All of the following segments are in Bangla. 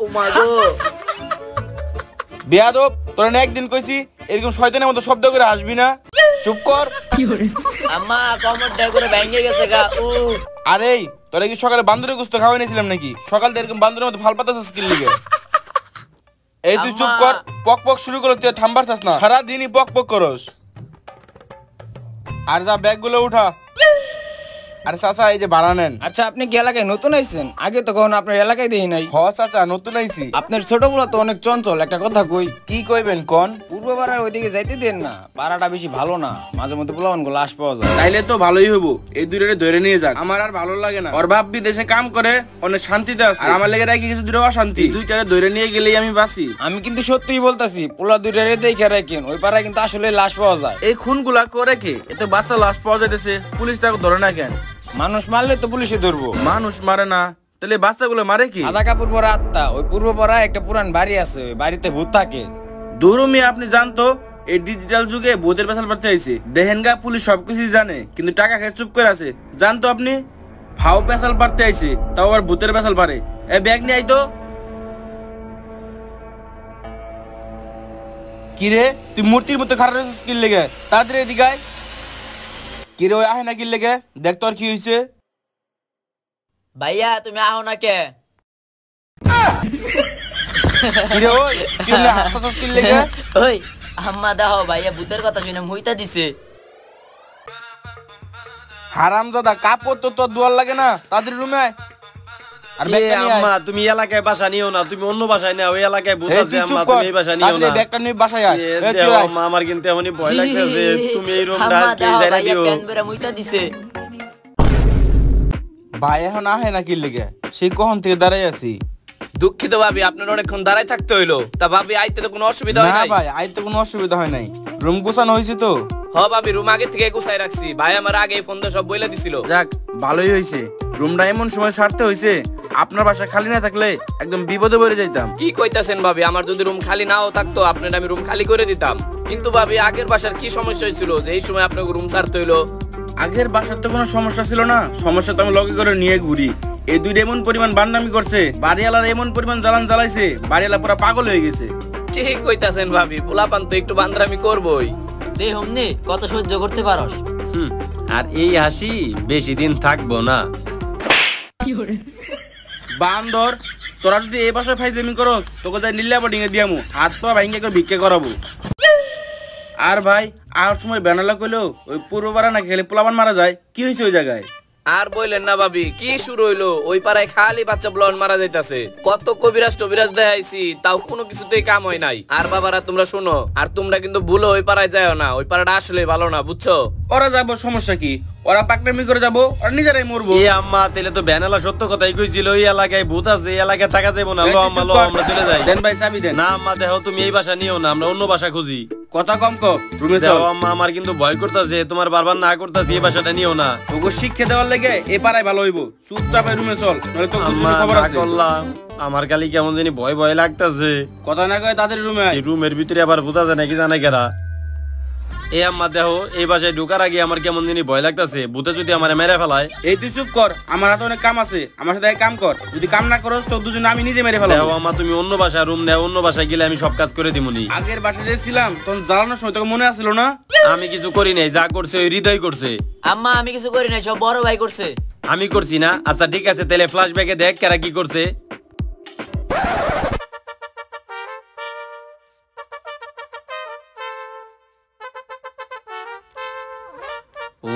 উমাগো বেয়াদব, তোরা না একদিন কইছি এরকম শয়তানের মতো শব্দ করে আসবি না। চুপ কর। আম্মা কমরটা করে ভেঙে গেছে গা। আরে তোরা কি সকালে বান্দরের গোশত খাওয়াই নিয়েছিলাম নাকি? সকাল থেকে এরকম বান্দরের মতো ফাল পাতাছিস কি লিগে? এই তুই চুপ কর। পক পক শুরু করলে তুই থামবার চাস না, সারাদিনই পক পক করস। আর যা ব্যাগগুলো উঠা। আরে চাচা এই যে ভাড়া নেন। আচ্ছা আপনি কি এলাকায় নতুন আইছেন? আগে তো কখনো আপনার এলাকায় দেখি নাই। হ চাচা নতুন আইছি। আপনার ছোটবেলা তো অনেক চঞ্চল, একটা কথা কই। কি কইবেন কোন? পূর্ব পাড়ার ওইদিকে যাইতে দেন না, পাড়াটা বেশি ভালো না, মাঝে মধ্যে পোলাপানগুলো লাশ পাওয়া যায়। তাইলে তো ভালোই হবো, এই দুইটারে ধরে নিয়ে যাক। আমার আর ভালো লাগে না, ওর বাপ বিদেশে কাম করে অনেক শান্তিতে আছে, আর আমার লেগে রাখি কিছু দূরে অশান্তি। দুইটারে ধরে নিয়ে গেলেই আমি বাঁচি। আমি কিন্তু সত্যিই বলতাছি, পোলা দুইটারে দেখে রাখেন, ওই পাড়ায় কিন্তু আসলে লাশ পাওয়া যায়। এই খুনগুলা করে কে? এত বাচ্চা লাশ পাওয়া যাইতেছে, পুলিশ তাকে ধরে না কেন? মানুষ মারলে তো পুলিশে ধরবো। মানুষ মারে না, তাহলে বাচ্চাগুলো মারে কি? আধা কাপড় পরা আত্মা। ওই পূর্ব পাড়ায় একটা পুরান বাড়ি আছে, ওই বাড়িতে ভূত থাকে। দূরমি আপনি জানতো এই ডিজিটাল যুগে ভূতের পেশাল পারতে আইছে। দেখেন গা পুলিশ সবকিছুই জানে, কিন্তু টাকা খেয়ে চুপ করে আছে। জানতো আপনি ভাও পেশাল পারতে আইছে, তাও আবার ভূতের পেশাল পারে। এ ব্যাগ নিয়ে আইতো। কিরে তুই মূর্তির মতো খারাপ স্কিল লেগে তাড়াতাড়ি এদিকে আয়। কিরে ওই আহে না কি লেগে দেখ তোর কি হয়েছে। ভাইয়া তুমি আহো না কে? কিরে ওই তুই না হাসতাছস কি লেগে? ওই আম্মা দাও, ভাইয়া ভূতের কথা শুনে মুইতা দিছে। হারামজাদা কাপড় তো তোর দুয়ার লাগে না, তাদের রুমে আয়। আর ব্যাগটা নিয়ে আয়। আম্মা তুমি এলাকায় বাসা নিও না, তুমি অন্য বাসায় নাও। ওই এলাকায় ভূত আছে আম্মা, তুমি এই বাসা নিও না। ব্যাগটা নিয়ে বাসায় আয়। এই তুই আয়। আম্মা আমার কিন্তু এমনই ভয় লাগতেছে, তুমি এই রুমটা আম্মা কি দাও, জায়গা ভাইয়া দিও। প্যান বেরা মুইতা দিছে। ভাই এখন আহে না কি লেগে? সেই কখন থেকে দাঁড়াই আছি। দুঃখিত ভাবি, আপনার অনেকক্ষণ দাঁড়ায় থাকতে হইলো। তা ভাবি আইতে তো কোনো অসুবিধা হয় না নাই? ভাই আইতে কোনো অসুবিধা হয় নাই, রুম গোছানো হয়েছে তো। হ ভাবি, রুম আগে থেকে গুছাই রাখছি। ভাই আমার আগে ফোন দিয়ে সব বইলা দিছিল। যাক ভালোই হয়েছে, রুমটা এমন সময় সারতে হয়েছে। আপনার বাসা খালি না থাকলে একদম বিপদে পড়ে যাইতাম। কি কইতাছেন ভাবি? আমার যদি রুম খালি নাও থাকতো আপনার আমি রুম খালি করে দিতাম। কিন্তু ভাবি আগের বাসার কি সমস্যা হয়েছিল যে এই সময় আপনাকে রুম ছাড়তে হইলো? আগের বাসার তো কোনো সমস্যা ছিল না, সমস্যা তো আমি লগে করে নিয়ে ঘুরি। এই দুইটা এমন পরিমাণ বান্দামি করছে, বাড়িওয়ালার এমন পরিমাণ জ্বালান জ্বালাইছে, বাড়িওয়ালা পুরো পাগল হয়ে গেছে। ঠিক কইতাছেন ভাবি, পোলাপান তো একটু বান্দরামি করবই। দে হমনি কত সহ্য করতে পারস? আর এই হাসি বেশি দিন থাকবো না। বান্দর তোরা যদি এই বাসায় ফাইজলামি করস, তোকে যাই নীলা বোর্ডিং এ দিয়ামু, হাত পা ভাঙ্গে করে ভিক্ষা করাবো। আর ভাই আর সময় বেনালা কইলো ওই পূর্ব পাড়া না খেলে পোলাপান মারা যায়, কি হয়েছে ওই জায়গায়? আর বললেন না ভাবি, কি শুরু হইলো? ওই পাড়ায় খালি বাচ্চা ব্লন মারা যাইতাছে। কত কবিরাজ টবিরাজ দেখাইছি, তাও কোনো কিছুতেই কাম হয় নাই। আর বাবারা তোমরা শুনো, আর তোমরা কিন্তু ভুলো ওই পাড়ায় যাও না, ওই পাড়াটা আসলে ভালো না, বুঝছো? ওরা যাবো, সমস্যা কি? ওরা পাকনামি করে যাবো, ওরা নিজেরাই মরবো। এ আম্মা তাহলে তো বেনালা সত্য কথাই কইছিল, ওই এলাকায় ভূত আছে, এই এলাকায় থাকা যাবো না। লো আম্মা লো, আমরা চলে যাই। দেন ভাই চাবি দেন। না আম্মা দেখো তুমি এই বাসা নিও না, আমরা অন্য বাসা খুঁজি। কথা কম কো, রুমে চল। দেখো আম্মা আমার কিন্তু ভয় করতেছে, তোমার বারবার না করতেছি, এই বাসাটা নিও না। তোকে শিক্ষা দেওয়ার লেগে এ পাড়ায় ভালো হইবো, চুপচাপ রুমে চল, নইলে তো আম্মা খবর না আছে। করলাম, আমার খালি কেমন জানি ভয় ভয় লাগতেছে। কথা না কয় তাদের রুমে আয়। এই রুমের ভিতরে আবার ভূত আছে নাকি জানে কেরা? এই আম্মা দেখো এই বাসায় ঢোকার আগে আমার কেমন জানি ভয় লাগতেছে, ভূতে যদি আমার মেরে ফেলায়। এই তুই চুপ কর, আমার হাতে অনেক কাম আছে, আমার সাথে কাম কর। যদি কাম না করস তো দুজনে আমি নিজে মেরে দেখো ফেলাবো। আম্মা তুমি অন্য বাসায় রুম নেও, অন্য বাসায় গেলে আমি সব কাজ করে দিমুনি। আগের বাসায় যে ছিলাম তখন জ্বালানোর সময় তোকে মনে আসছিল না? আমি কিছু করি নাই, যা করছে ওই হৃদয় করছে। আম্মা আমি কিছু করি নাই, সব বড় ভাই করছে। আমি করছি না? আচ্ছা ঠিক আছে, তাহলে ফ্ল্যাশব্যাকে দেখ কারা কি করছে। ও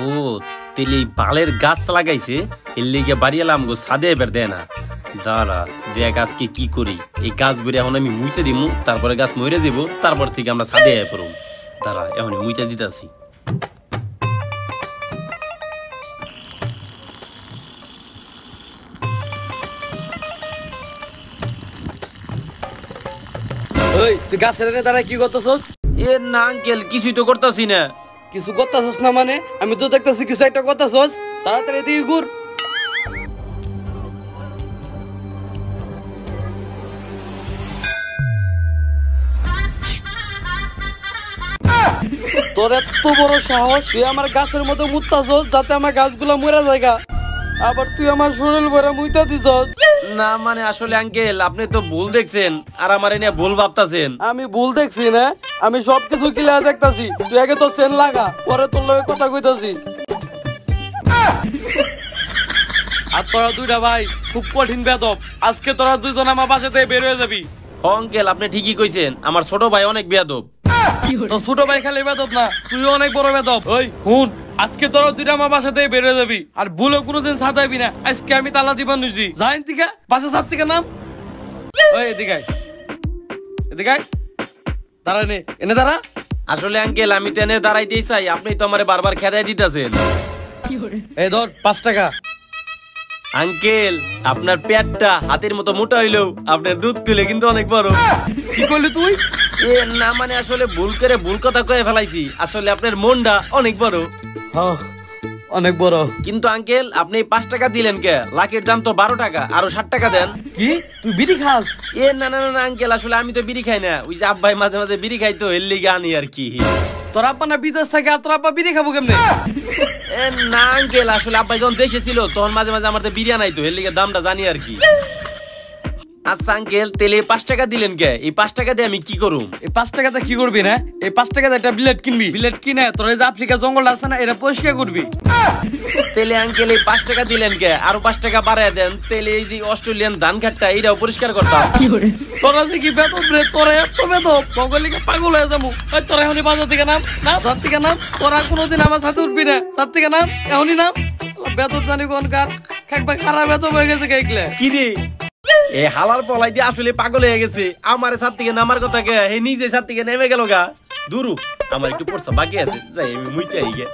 তেলি বালের গাছ লাগাইছে, এর লিগে বাড়ি এলাম গো, ছাদে এবার দেয় না। দাঁড়া দেখ আজকে কি করি। এই গাছ বেড়ে এখন আমি মুইতে দিমু, তারপরে গাছ মরে যাব, তারপর থেকে আমরা ছাদে আয় পড়ব। দাঁড়া এখন মুইতে দিতেছি। ওই তুই গাছের এনে দাঁড়ায় কি করতেছস? এ না আঙ্কেল কিছুই তো করতেছি না। কিছু করতেছস না মানে? আমি তো দেখতেছি কিছু একটা করতেছস। তাড়াতাড়ি এদিকে ঘুর। তোর এত বড় সাহস, তুই আমার গাছের মতো মুততাছস যাতে আমার গাছগুলো মরে যায়। আবার তুই আমার শরীর ভরে মুইতা দিছস। না মানে আসলে আঙ্কেল আপনি তো ভুল দেখছেন আর আমার এনে ভুল ভাবতাছেন। আমি ভুল দেখছি না, আমি সবকিছু ক্লিয়ার দেখতাছি। তুই আগে তোর সেন লাগা, পরে তোর লগে কথা কইতাছি। আর তোরা দুইটা ভাই খুব কঠিন বেদব, আজকে তোরা দুইজন আমার বাসা থেকে বের হয়ে যাবি। আঙ্কেল আপনি ঠিকই কইছেন, আমার ছোট ভাই অনেক বেয়াদব। তোর ছোট ভাই খালি বেদব না, তুইও অনেক বড় বেদব। ওই হুন, আজকে তোরা দুইটা আমার বাসা থেকে বের হয়ে যাবি, আর ভুলেও কোনোদিন সাজাইবি না। আজকে আমি তালা দিবান নিছি। যাইন থেকে বাসা সাত থেকে নাম। ওই এদিকে আয়, এদিকে আয়। দাঁড়া নে, এনে দাঁড়া। আসলে আঙ্কেল আমি তো এনে দাঁড়াইতেই চাই, আপনি তো আমারে বারবার খেদাই দিতেছেন। এই ধর 5 টাকা। আঙ্কেল আপনার পেটটা হাতের মতো মোটা হইলেও আপনার দুধ খুলে কিন্তু অনেক বড়। কি করলি তুই? এ না মানে আসলে ভুল করে ভুল কথা কয়ে ফেলাইছি, আসলে আপনার মনটা অনেক বড়। অনেক বড়। কিন্তু আঙ্কেল আপনি 5 টাকা দিলেন কে? লাখের দাম তো 12 টাকা, আরো 60 টাকা দেন। কি তুই বিড়ি খাস? এ না না না আঙ্কেল আসলে আমি তো বিড়ি খাই না, ওই যে আব্বাই মাঝে মাঝে বিড়ি খাই তো এর লিগে আনি আর কি। তোর আব্বা না বিদেশ থাকে, আর তোর আব্বা বিড়ি খাবো কেমনে? এ না আঙ্কেল আসলে আব্বাই যখন দেশে ছিল তখন মাঝে মাঝে আমার তো বিরিয়ানি আইতো, এর লিগে দামটা জানি আর কি। আচ্ছা আঙ্কেল তেলে 5 টাকা দিলেন কে? এই 5 টাকা দিয়ে আমি কি করুম? এই 5 টাকাতে কি করবি না? এই 5 টাকাতে একটা বিলেট কিনবি। বিলেট কিনে তোর এই যে আফ্রিকা জঙ্গল আছে না, এটা পরিষ্কার করবি। তেলে আঙ্কেল এই 5 টাকা দিলেন কে? আরো 5 টাকা বাড়ায় দেন, তেলে এই যে অস্ট্রেলিয়ান ধান খাটটা এটাও পরিষ্কার করতাম। তোরা যে কি বেতন রে, তোরা এত বেতন জঙ্গলিকে পাগল হয়ে যাবো। ওই তোরা এখনই বাজার থেকে নাম, না সাত থেকে নাম। তোরা কোনোদিন আমার সাথে উঠবি না, সাত থেকে নাম, এখনই নাম। বেতন জানি কোনকার খাকবা খারাপ বেতন হয়ে গেছে খাইকলে। কি রে এ হালার পলাই দিয়ে আসলে পাগল হয়ে গেছে, আমার ছাদ থেকে নামার কথা কে? হে নিজে ছাদ থেকে নেমে গেল গা। দুরু আমার একটু পড়ছা বাকি আছে, যাই আমি মুইতে আই গে।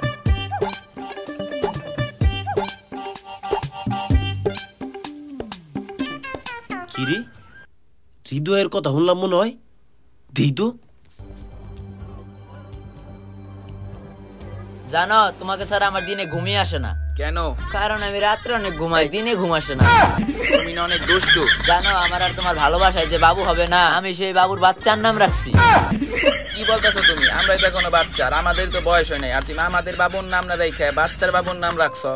কি রে হৃদয়ের কথা শুনলাম মনে হয়, দেই তো। জানো তোমাকে ছাড়া আমার দিনে ঘুমিয়ে আসে না। কেন? কারণ আমি রাত্রে অনেক ঘুমাই, দিনে ঘুম আসে না। তুমি না অনেক দুষ্টু। জানো আমার আর তোমার ভালোবাসায় যে বাবু হবে না, আমি সেই বাবুর বাচ্চার নাম রাখছি। কি বলতেছো তুমি? আমরাই তো এখনো বাচ্চা, আর আমাদের তো বয়স হয় নাই, আর তুমি আমাদের বাবুর নাম না রেখে বাচ্চার বাবুর নাম রাখছো।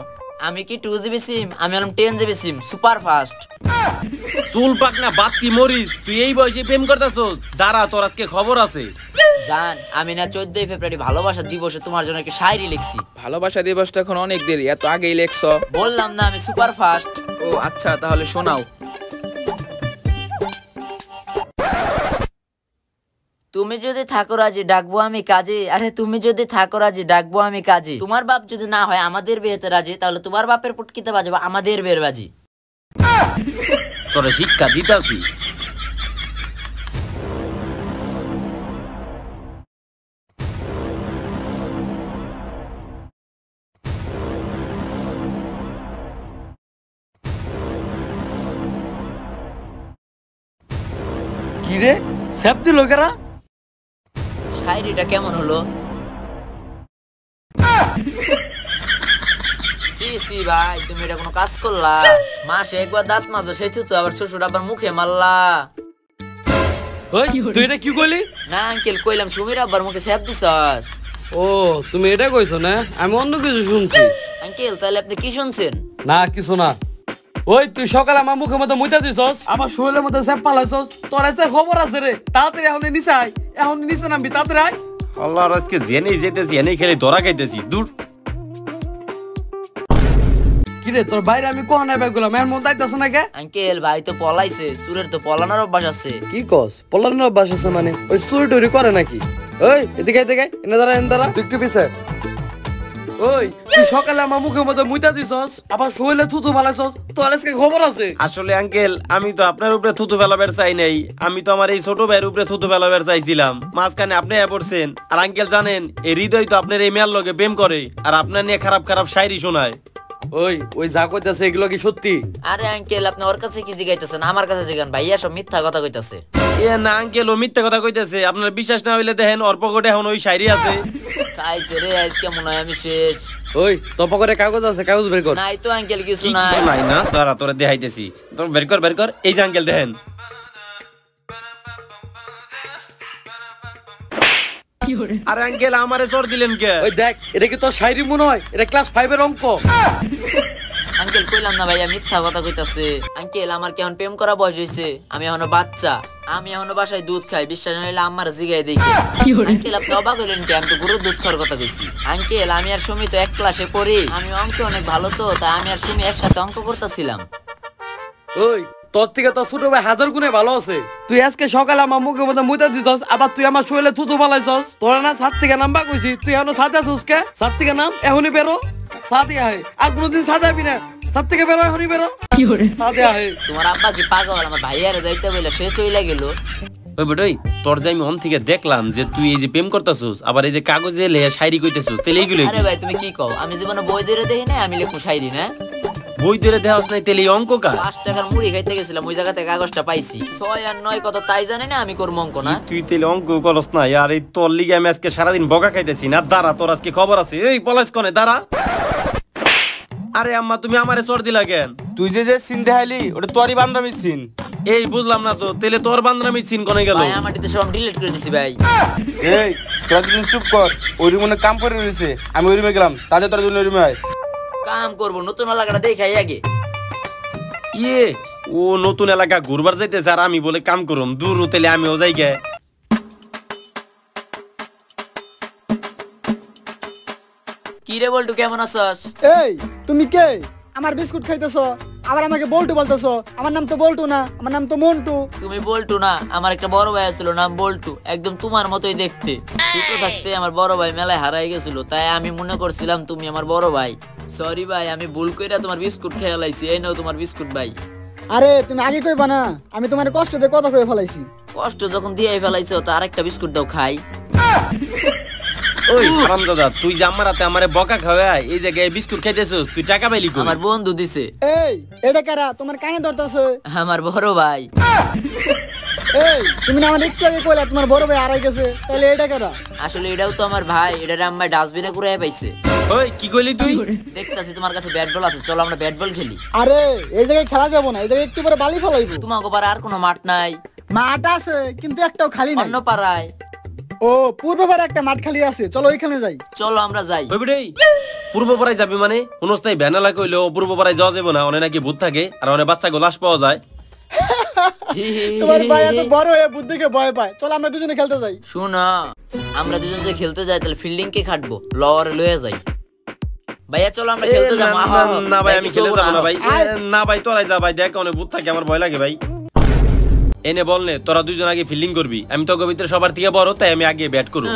আমি কি 2GB সিম? আমি হলাম 10GB সিম, সুপার ফাস্ট। চুল পাক না বাত্তি মরিস, তুই এই বয়সে প্রেম করতেছস? দাঁড়া তোর আজকে খবর আছে। জান আমি না 14 ফেব্রুয়ারি ভালোবাসা দিবসে তোমার জন্য একটা শায়রি লিখছি। ভালোবাসা দিবস তো এখন অনেক দেরি, এত আগেই লেখছো? বললাম না আমি সুপার ফাস্ট। ও আচ্ছা তাহলে শোনাও। তুমি যদি থাকো রাজি ডাকবো আমি কাজে। আরে তুমি যদি থাকো রাজি ডাকবো আমি কাজে। তোমার বাপ যদি না হয় আমাদের বিয়েতে রাজি, তাহলে তোমার বাপের পুটকিতে বাজবো আমাদের বিয়ের বাজি। তোরে শিক্ষা দিতাছি। কি রে স্যাপ দিল কেরা? শায়রিটা কেমন হলো? সি সি ভাই তুমি এটা কোনো কাজ করলা? মাসে একবার দাঁত মাজো, সেই তো আবার শ্বশুর আবার মুখে মারলা। ওই তুই এটা কি কইলি? না আঙ্কেল কইলাম সুমির আব্বার মুখে স্যাপ দিছস। ও তুমি এটা কইছো না, আমি অন্য কিছু শুনছি। আঙ্কেল তাহলে আপনি কি শুনছেন? না কিছু না। ওই তুই সকালে আমার মুখের মধ্যে মুইতা দিছস, আমার শরীরের মধ্যে স্যাপ পালাইছস। তোর এসে খবর আছে রে, তাড়াতাড়ি এখন নিচে আয়, এখন নিচে নামবি, তাড়াতাড়ি আয়। আল্লাহ আজকে জেনেই যেতেছি, এনেই খেলে ধরা খাইতেছি। দূর কিরে তোর বাইরে আমি কোন নাই বেগুলাম, এর মধ্যে আইতাছ না কে? আঙ্কেল ভাই তো পলাইছে, সুরের তো পলানোর অভ্যাস আছে। কি কস? পলানোর অভ্যাস আছে মানে? ওই চুরি টুরি করে নাকি? ওই এদিকে এদিকে এনে দাঁড়া, এনে দাঁড়া, একটু পিছে। ওই তুই সকালে আমার মুখের মধ্যে মুইতা দিছস, আবার শরীরে থুতু ফালাইছস, তোর আজকে খবর আছে? আসলে আঙ্কেল আমি তো আপনার উপরে থুতু ফেলাবার চাই নাই, আমি তো আমার এই ছোট ভাইয়ের উপরে থুতু ফেলাবার চাইছিলাম। মাঝখানে আপনি পড়ছেন। আর আঙ্কেল জানেন এই হৃদয় তো আপনার এই মেয়ার লগে প্রেম করে, আর আপনার নিয়ে খারাপ খারাপ শায়রি শোনায়। ওই যা কইতাছে এগুলো কি সত্যি? আরে আঙ্কেল আপনি ওর কাছে কি জিগাইতেছেন, আমার কাছে জিগান। ভাইয়া সব মিথ্যা কথা কইতাছে। এ না আঙ্কেল ও মিথ্যা কথা কইতেছে, আপনার বিশ্বাস না হইলে দেখেন ওর পকেটে এখন ওই শায়রি আছে। খাইছে রে আজকে মনে হয় আমি শেষ। ওই তোর পকেটে কাগজ আছে, কাগজ বের কর। নাই তো আঙ্কেল কিছু কি নাই। কিছু নাই না? দাঁড়া তোরে দেখাইতেছি, তোর বের কর বের কর। এই যে আঙ্কেল দেখেন। আরে আঙ্কেল আমারে জোর দিলেন কে? ওই দেখ, এটা কি তোর শায়রি মনে হয়? এটা ক্লাস 5 এর অঙ্ক। আঙ্কেল কইলাম না ভাইয়া মিথ্যা কথা কইতাছে। আঙ্কেল আমার কেমন প্রেম করা বয়স হয়েছে, আমি এখনো বাচ্চা, আমি এখনো বাসায় দুধ খাই, বিশ্বাস না হইলে আমার জিগাই দেখি। আঙ্কেল আপনি অবাক হইলেন কি, আমি তো গরুর দুধ খাওয়ার কথা কইছি। আঙ্কেল আমি আর সুমি তো এক ক্লাসে পড়ি, আমি অঙ্কে অনেক ভালো তো, তাই আমি আর সুমি একসাথে অঙ্ক করতেছিলাম। ওই তোর থেকে তোর ছোট ভাই হাজার গুণে ভালো আছে। তুই আজকে সকালে আমার মুখের মধ্যে মুইতা দিছস, আবার তুই আমার শরীরে থুতু ফালাইছস। তোরা না ছাদ থেকে নামবা কইছি, তুই এখনো ছাদে আছিস কে? ছাদ থেকে নাম, এখনই বেরো, ছাদে আহে। আর কোনোদিন ছাদে আবি না, ছাদ থেকে বেরো, এখনই বেরো, ছাদে আহে। তোমার আব্বা কি পাগল, আমার ভাইয়ারে যাইতে বলে সে চইলা গেল। ওই বেটাই তোর যে আমি অন থেকে দেখলাম যে তুই এই যে প্রেম করতেছিস, আবার এই যে কাগজে লেখা শায়রি কইতেছিস, তাহলে এইগুলো আরে ভাই তুমি কি কও, আমি জীবনে বই ধরে দেখি না, আমি লেখু শায়রি না। বই ধরে দেখাস নাই, তাহলে এই অঙ্ক কার? 5 টাকার মুড়ি খাইতে গেছিলাম, ওই জায়গা থেকে কাগজটা পাইছি। 6 আর 9 কত তাই জানি না, আমি করব অঙ্ক না। তুই তাহলে অঙ্ক করস না? আর এই তোর লিগে আমি আজকে সারাদিন বকা খাইতেছি না। দাঁড়া, তোর আজকে খবর আছে। এই পলাশ কনে দাঁড়া। আরে আম্মা তুমি আমারে চড় দিলা কেন? তুই যে সিন দেখাইলি ওটা তোরই বান্ধবীর সিন। এই বুঝলাম না তো, তাহলে তোর বান্দরামির সিন কোনে গেল? ভাই আমার দিতে সব ডিলিট করে দিছি ভাই। এই তোরা দুজন চুপ কর, ওই রুমে কাম করে রয়েছে, আমি ওই রুমে গেলাম, তাদের তোর জন্য ওই রুমে আয়। কাম করব, নতুন এলাকাটা দেখাই আগে। ইয়ে, ও নতুন এলাকা ঘুরবার যাইতেছে আর আমি বলে কাম করুম। দূর তাহলে আমিও যাই গে। কি রে বল্টু, কেমন আছস? এই তুমি কে? আমার বিস্কুট খাইতেছো, আবার আমাকে বল্টু বলতেছো? আমার নাম তো বল্টু না, আমার নাম তো মন্টু। তুমি বল্টু না, আমার একটা বড় ভাই ছিল নাম বল্টু, একদম তোমার মতোই দেখতে। ছোট থাকতে আমার বড় ভাই মেলায় হারাই গেছিল, তাই আমি মনে করছিলাম তুমি আমার বড় ভাই। সরি ভাই, আমি ভুল কইরা তোমার বিস্কুট খেয়ে লাইছি। এই নাও তোমার বিস্কুট ভাই। আরে তুমি আগে কইবা না, আমি তোমার কষ্ট দিয়ে কথা কয়ে ফেলাইছি। কষ্ট যখন দিয়ে ফেলাইছো তো আরেকটা বিস্কুট দাও খাই। ওই হারামজাদা, তুই যে আমার হাতে আমারে বকা খাওয়া এই জায়গায় বিস্কুট খাইতেছিস, তুই টাকা পাইলি কই? আমার বন্ধু দিছে। এই এটা কারা তোমার কানে ধরতেছে? আমার বড় ভাই। এই তুমি না আমার একটু আগে কইলা তোমার বড় ভাই হারাই গেছে, তাহলে এটা কারা? আসলে এটাও তো আমার ভাই, এটারে আম্মা ডাস্টবিনে করে পাইছে। ওই কি কইলি তুই? দেখতাছি তোমার কাছে ব্যাট বল আছে, চলো আমরা ব্যাট বল খেলি। আরে এই জায়গায় খেলা যাবো না, এই জায়গায় একটু পরে বালি ফেলাইবো। তোমাকে পারে আর কোনো মাঠ নাই? মাঠ আছে কিন্তু একটাও খালি নাই। অন্য পাড়ায়। ও পূর্ব পাড়ে একটা মাঠ খালি আছে, চলো ওইখানে যাই। চলো আমরা যাই। ওই বেটাই পূর্ব পাড়ায় যাবি মানে? কোনস্তাই ভ্যানালা কইলো পূর্ব পাড়ায় যাওয়া যাবে না, অনে নাকি ভূত থাকে আর অনে বাচ্চা লাশ পাওয়া যায়। তোমার ভাই এত বড় হয়ে বুদ্ধিকে ভয় পায়, চলো আমরা দুজনে খেলতে যাই। শুনো, আমরা দুজন যে খেলতে যাই তাহলে ফিল্ডিং কে খাটবো, লওয়ারে লয়ে যাই। ভাইয়া চলো আমরা খেলতে যাবো। না ভাই আমি খেলতে যাবো না ভাই। না ভাই তোরাই যা ভাই, দেখ অনেক ভূত থাকে, আমার ভয় লাগে ভাই। এনে বলনে তোরা দুজন আগে ফিল্ডিং করবি, আমি তো ভিতরে সবার থেকে বড়, তাই আমি আগে ব্যাট করব।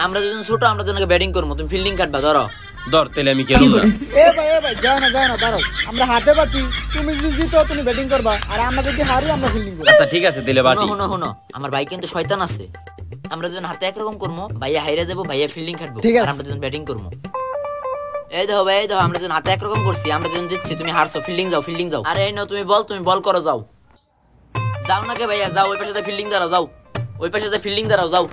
আমরা দুজন ছোট, আমরা দুজনকে ব্যাটিং করবো, তুমি ফিল্ডিং কাটবা। ধরো ধর, তাহলে আমি খেলব না। এ ভাই যাও না দাঁড়াও, আমরা হাতে পাতি, তুমি যদি জিতো তুমি ব্যাটিং করবা, আর আমরা যদি হারি আমরা ফিল্ডিং করব। আচ্ছা ঠিক আছে, তাহলে বাটি। শুনো, আমার ভাই কিন্তু শয়তান আছে। আমরা দুজন হাতে একরকম করবো, ভাইয়া হাইরা যাবো, ভাইয়া ফিল্ডিং কাটবো, আর আমরা দুজন ব্যাটিং করবো। এই দেখো ভাই, এই দেখো আমরা দুজন হাতে একরকম করছি, আমরা দুজন জিতছি, তুমি হারছো, ফিল্ডিং যাও। আরে এই নাও তুমি বল করো, যাও না কে ভাইয়া, যাও ওই পাশে ফিল্ডিং দাঁড়াও, যাও ওই পাশে ফিল্ডিং দাঁড়াও, যাও।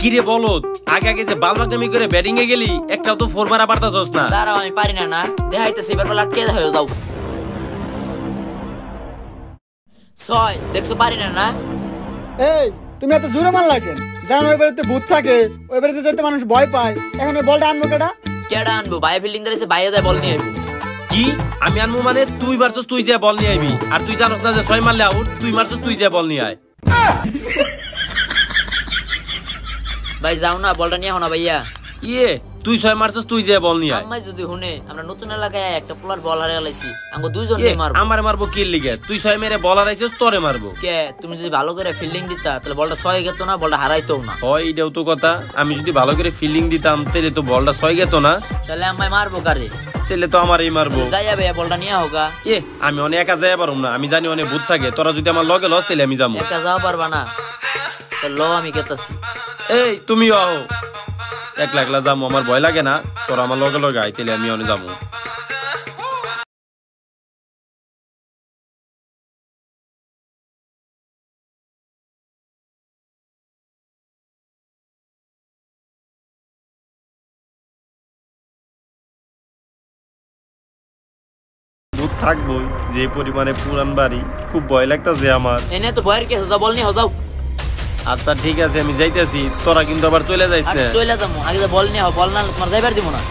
কিরে বলত, আগে আগে যে বালবাগনামি করে ব্যাটিং এ গেলি, একটাও তো ফোর মারা পারতাছস না। দাঁড়াও আমি পারি না দেখাইতেছি, এবার বল আটকে হয়ে যাও। 6 দেখছো, পারি না। এই তুমি এত জোরে মার লাগেন, জানো ওই বাড়িতে ভূত থাকে, ওই বাড়িতে যেতে মানুষ ভয় পায়। এখন ওই বলটা আনবো কেডা আনবো? ভাইয়া ফিল্ডিং দাঁড়িয়েছে, ভাইয়া যায় বল নিয়ে আসবো। কি আমি আনবো মানে? তুই মারছস, তুই যে বল নিয়ে আইবি, আর তুই জানোস না যে 6 মারলে আউট? তুই মারছস, তুই যে বল নিয়ে আয়। ভাই যাও না, বলটা নিয়ে না ভাইয়া। ইয়ে তুই 6 মারছস, তুই যে বল নিয়ে আয়। আম্মাই যদি হুনে আমরা নতুন এলাকায় একটা পোলার বল হারিয়ে লাইছি, আমরা দুইজন মারবো। আমারে মারবো কি লিগে? তুই 6 মেরে বল হারাইছস, তোরে মারবো কে? তুমি যদি ভালো করে ফিল্ডিং দিতা তাহলে বলটা 6 গেতো না, বলটা হারাইতো না। হয় এটাও তো কথা, আমি যদি ভালো করে ফিল্ডিং দিতাম তাহলে তো বলটা 6 গেত না। তাহলে আম্মাই মারবো কারে? তাহলে তো আমারই মারবো। যাইয়া ভাইয়া বলটা নিয়ে হোগা। আমি অনেক একা যাইয়া পারুম না, আমি জানি অনেক ভূত থাকে। তোরা যদি আমার লগে লস তাহলে আমি যাবো। একা যাওয়া পারবা না, তো ল আমি কেতাছি। এই তুমিও আহো, একলা একলা যাবো, আমার ভয় লাগে না। তোরা আমার লগে লগে আই, তাহলে আমি অনেক যাবো। ভূত থাকবোই, যে পরিমাণে পুরান বাড়ি, খুব ভয় লাগতাছে আমার। এনে তো ভয়ের কি যাও, বল নিয়ে যাও। আচ্ছা ঠিক আছে, আমি যাইতেছি, তোরা কিন্তু আবার চলে যাইস না। চলে যাবো, আগে বল নিয়ে বল না তোমার যাইবার দিব না।